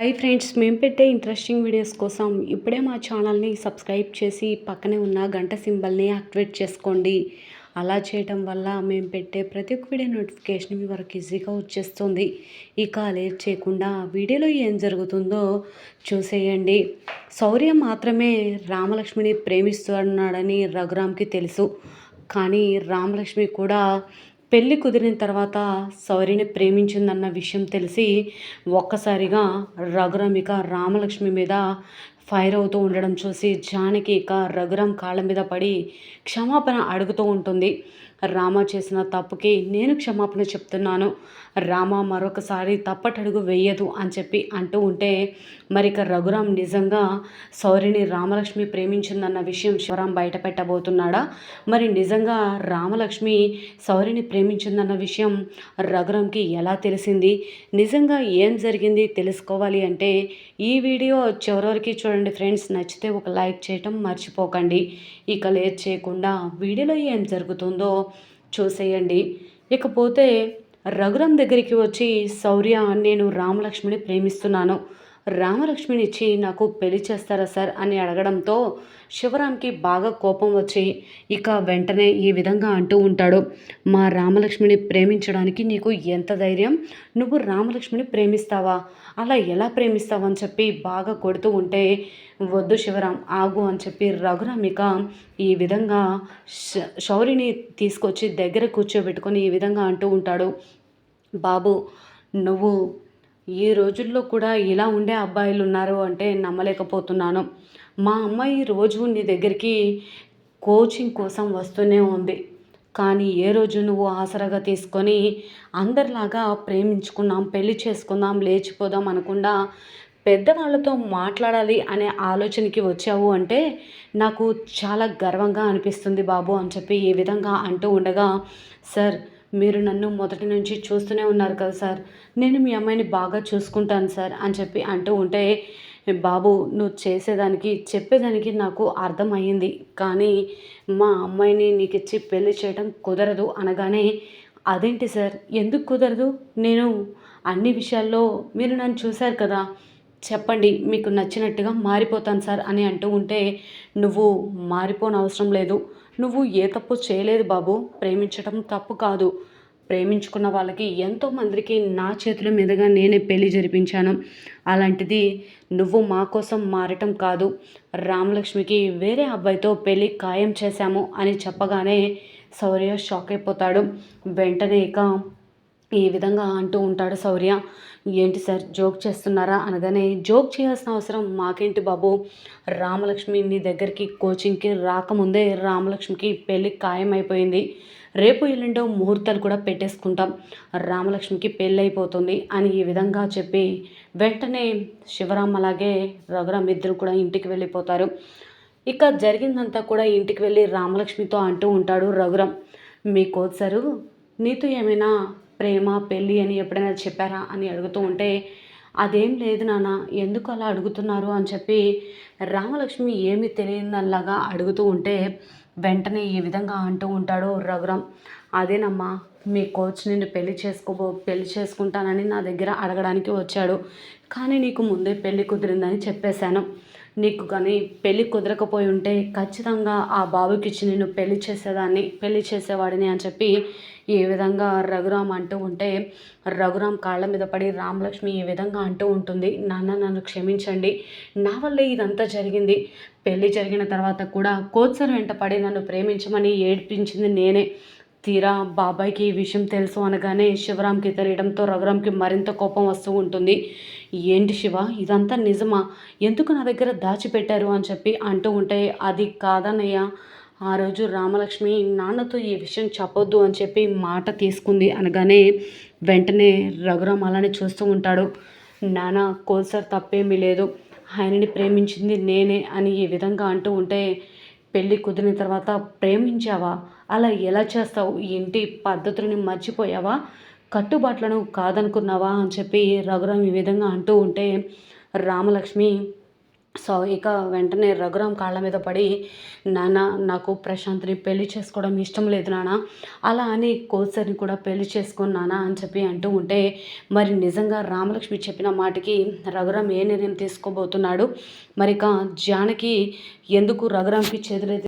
Hi friends, మేము పెట్టే interesting videos కోసం ఇప్పుడే మా ఛానల్ని సబ్స్క్రైబ్ చేసి పక్కనే ఉన్న గంట సింబల్ని యాక్టివేట్ చేసుకోండి. అలా చేయటం వల్ల మేము పెట్టే ప్రతి ఒక్క వీడియో నోటిఫికేషన్ మీ వరకు ఈజీగా వచ్చేస్తుంది. ఇక లేట్ చేయకుండా వీడియోలో ఏం జరుగుతుందో చూసేయండి. శౌర్య మాత్రమే రామలక్ష్మిని ప్రేమిస్తున్నాడని రఘురామ్కి తెలుసు. కానీ రామలక్ష్మి కూడా పెళ్ళి కుదిరిన తర్వాత శౌర్యని ప్రేమించిందన్న విషయం తెలిసి ఒక్కసారిగా రఘురామిక రామలక్ష్మి మీద ఫైర్ అవుతూ ఉండడం చూసి జానకి ఇక రఘురామ్ కాళ్ళ మీద పడి క్షమాపణ అడుగుతూ ఉంటుంది. రామ చేసిన తప్పుకి నేను క్షమాపణ చెప్తున్నాను, రామ మరొకసారి తప్పటడుగు వేయదు అని చెప్పి అంటూ ఉంటే మరిక రఘురామ్ నిజంగా శౌర్యని రామలక్ష్మి ప్రేమించిందన్న విషయం శివరాం బయట పెట్టబోతున్నాడా? మరి నిజంగా రామలక్ష్మి శౌర్యని ప్రేమించిందన్న విషయం రఘురామ్కి ఎలా తెలిసింది? నిజంగా ఏం జరిగింది తెలుసుకోవాలి అంటే ఈ వీడియో చివరి వరకు చూడండి ఫ్రెండ్స్. నచ్చితే ఒక లైక్ చేయటం మర్చిపోకండి. ఇక లేట్ చేయకుండా వీడియోలో ఏం జరుగుతుందో చూసేయండి. ఇకపోతే రఘురామ్ దగ్గరికి వచ్చి శౌర్య, నేను రామలక్ష్మిని ప్రేమిస్తున్నాను, రామలక్ష్మిని ఇచ్చి నాకు పెళ్లి చేస్తారా సార్ అని అడగడంతో శివరాంకి బాగా కోపం వచ్చి ఇక వెంటనే ఈ విధంగా అంటూ ఉంటాడు. మా రామలక్ష్మిని ప్రేమించడానికి నీకు ఎంత ధైర్యం? నువ్వు రామలక్ష్మిని ప్రేమిస్తావా? అలా ఎలా ప్రేమిస్తావు అని చెప్పి బాగా కొడుతూ ఉంటే వద్దు శివరాం ఆగు అని చెప్పి రఘురామ్ ఇక ఈ విధంగా శౌరిని తీసుకొచ్చి దగ్గర కూర్చోబెట్టుకొని ఈ విధంగా అంటూ ఉంటాడు. బాబు, నువ్వు ఈ రోజుల్లో కూడా ఇలా ఉండే అబ్బాయిలు ఉన్నారు అంటే నమ్మలేకపోతున్నాను. మా అమ్మాయి రోజు నీ దగ్గరికి కోచింగ్ కోసం వస్తూనే ఉంది, కానీ ఏ రోజు నువ్వు ఆసరాగా తీసుకొని అందరిలాగా ప్రేమించుకున్నాం, పెళ్లి చేసుకుందాం, లేచిపోదాం అనకుండా పెద్దవాళ్ళతో మాట్లాడాలి అనే ఆలోచనకి వచ్చావు అంటే నాకు చాలా గర్వంగా అనిపిస్తుంది బాబు అని చెప్పి ఈ విధంగా అంటూ ఉండగా, సార్ మీరు నన్ను మొదటి నుంచి చూస్తూనే ఉన్నారు కదా సార్, నేను మీ అమ్మాయిని బాగా చూసుకుంటాను సార్ అని చెప్పి అంటూ ఉంటే, బాబు నువ్వు చేసేదానికి చెప్పేదానికి నాకు అర్థమయ్యింది, కానీ మా అమ్మాయిని నీకు ఇచ్చి పెళ్లి చేయడం కుదరదు అనగానే, అదేంటి సార్ ఎందుకు కుదరదు? నేను అన్ని విషయాల్లో మీరు నన్ను చూశారు కదా, చెప్పండి మీకు నచ్చినట్టుగా మారిపోతాను సార్ అని అంటూ ఉంటే, నువ్వు మారిపోనవసరం లేదు, నువ్వు ఏ తప్పు చేయలేదు బాబు, ప్రేమించడం తప్పు కాదు, ప్రేమించుకున్న వాళ్ళకి ఎంతోమందికి నా చేతుల మీదుగా నేనే పెళ్లి జరిపించాను, అలాంటిది నువ్వు మా కోసం మారటం కాదు, రామలక్ష్మికి వేరే అబ్బాయితో పెళ్ళి ఖాయం చేశాము అని చెప్పగానే శౌర్య షాక్ అయిపోతాడు. వెంటనే ఇక ఈ విధంగా అంటూ ఉంటాడు శౌర్య, ఏంటి సార్ జోక్ చేస్తున్నారా అనగానే, జోక్ చేయాల్సిన అవసరం మాకేంటి బాబు, రామలక్ష్మి నీ దగ్గరికి కోచింగ్కి రాకముందే రామలక్ష్మికి పెళ్ళి ఖాయమైపోయింది, రేపు ఎల్లుండో ముహూర్తాలు కూడా పెట్టేసుకుంటాం, రామలక్ష్మికి పెళ్ళి అయిపోతుంది అని ఈ విధంగా చెప్పి వెంటనే శివరాం అలాగే రఘురామ్ ఇద్దరు కూడా ఇంటికి వెళ్ళిపోతారు. ఇక జరిగిందంతా కూడా ఇంటికి వెళ్ళి రామలక్ష్మితో అంటూ ఉంటాడు రఘురామ్, మీ కోచ్ సారు నీతో ఏమైనా ప్రేమ పెళ్ళి అని ఎప్పుడైనా చెప్పారా అని అడుగుతూ ఉంటే, అదేం లేదు నాన్న, ఎందుకు అలా అడుగుతున్నారు అని చెప్పి రామలక్ష్మి ఏమీ తెలియదల్లాగా అడుగుతూ ఉంటే వెంటనే ఈ విధంగా అంటూ ఉంటాడు రఘురామ్, అదేనమ్మా మీ కోచ్ నిన్ను పెళ్లి చేసుకుంటానని నా దగ్గర అడగడానికి వచ్చాడు, కానీ నీకు ముందే పెళ్ళి కుదిరిందని చెప్పేశాను, నీకు కానీ పెళ్ళి కుదరకపోయి ఉంటే ఖచ్చితంగా ఆ బాబుకి ఇచ్చి నేను పెళ్లి చేసేవాడిని అని చెప్పి ఈ విధంగా రఘురామ్ అంటూ ఉంటే రఘురామ్ కాళ్ళ మీద పడి రామలక్ష్మి ఈ విధంగా అంటూ ఉంటుంది, నాన్న నన్ను క్షమించండి, నా వల్లే ఇదంతా జరిగింది, పెళ్ళి జరిగిన తర్వాత కూడా కోచ్ సార్ వెంట పడి నన్ను ప్రేమించమని ఏడ్పించింది నేనే, తీరా బాబాయ్కి ఈ విషయం తెలుసు అనగానే శివరాంకి తెలియడంతో రఘురామ్కి మరింత కోపం వస్తూ ఉంటుంది. ఏంటి శివ ఇదంతా నిజమా, ఎందుకు నా దగ్గర దాచిపెట్టారు అని చెప్పి అంటూ ఉంటే, అది కాదన్నయ్య, ఆ రోజు రామలక్ష్మి నాన్నతో ఈ విషయం చెప్పొద్దు అని చెప్పి మాట తీసుకుంది అనగానే వెంటనే రఘురామ్ అలానే చూస్తూ ఉంటాడు. నాన్న కోల్సర్ తప్పేమీ లేదు, ఆయనని ప్రేమించింది నేనే అని ఈ విధంగా అంటూ ఉంటే, పెళ్ళి కుదిరిన తర్వాత ప్రేమించావా, అలా ఎలా చేస్తావు, ఇంటి పద్ధతులని మర్చిపోయావా, కట్టుబాట్లను కాదనుకున్నావా అని చెప్పి రఘురామ్ ఈ విధంగా అంటూ ఉంటే రామలక్ష్మి సో ఇక వెంటనే రఘురామ్ కాళ్ళ మీద పడి, నాన్న నాకు ప్రశాంత్ని పెళ్లి చేసుకోవడం ఇష్టం లేదు నాన్న, అలా అని కోసరిని కూడా పెళ్లి చేసుకోను నాన్న అని చెప్పి అంటూ ఉంటే, మరి నిజంగా రామలక్ష్మి చెప్పిన మాటకి రఘురామ్ ఏ నిర్ణయం తీసుకోబోతున్నాడు, మరి ఇక జానకి ఎందుకు రఘురామ్కి చేతులైతే